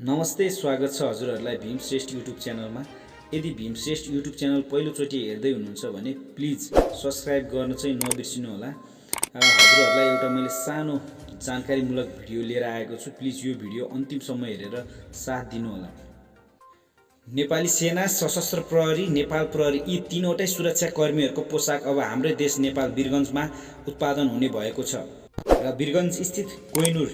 नमस्ते, स्वागत छ हजुरहरूलाई भीमश्रेष्ठ युट्युब च्यानलमा। यदि भीमश्रेष्ठ युट्युब च्यानल पहिलोचोटि हेर्दै हुनुहुन्छ भने प्लिज सब्स्क्राइब गर्न चाहिँ नबिर्सिनु होला। हजुरहरूलाई एउटा मैले सानो जानकारीमूलक भिडियो लिएर आएको छु। प्लिज यो भिडियो अन्तिमसम्म हेरेर साथ दिनु होला। नेपाली सेना, सशस्त्र प्रहरी, नेपाल प्रहरी यी तीनवटै सुरक्षा कर्मीहरूको पोसाक अब हाम्रै देश नेपाल वीरगञ्जमा उत्पादन हुने भएको छ र वीरगञ्ज स्थित कोहिनूर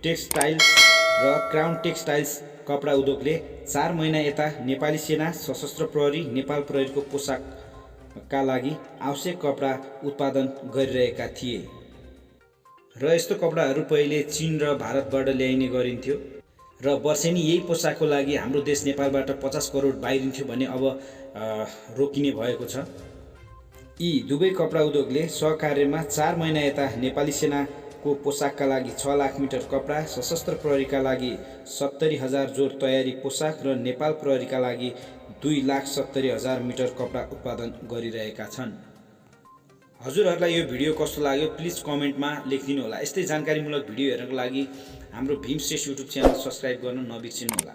टेक्सटाइल्स र क्राउन टेक्सटाइल्स कपडा उद्योगले 4 महिना यता नेपाली सेना, सशस्त्र प्रहरी, नेपाल प्रहरीको पोसाकका लागि आवश्यक कपडा उत्पादन गरिरहेका थिए र यस्तो कपडाहरू पहिले चीन र भारतबाट ल्याइने गरिन्थ्यो र वर्षेनी यही पोसाकको लागि हाम्रो देश नेपालबाट 50 करोड बाहिरिन्थ्यो भने अब रोकिने भएको छ। यी दुवै कपडा उद्योगले सहकार्यमा 4 महिना यता नेपाली सेनाको पोसाकका लागि 6 लाख मिटर कपडा, सशस्त्र प्रहरीका लागि 70,000 जोर तयारी पोसाक र नेपाल प्रहरीका लागि 2,70,000 मिटर कपडा उत्पादन गरिरहेका छन्। हजुरहरूलाई यो भिडियो कस्तो लाग्यो प्लिज कमेन्टमा लेखिदिनु होला। यस्तै जानकारीमूलक भिडियो हेर्नको लागि हाम्रो भीमश्रेष्ठ युट्युब च्यानल सब्स्क्राइब गर्न नबिर्सिनु होला।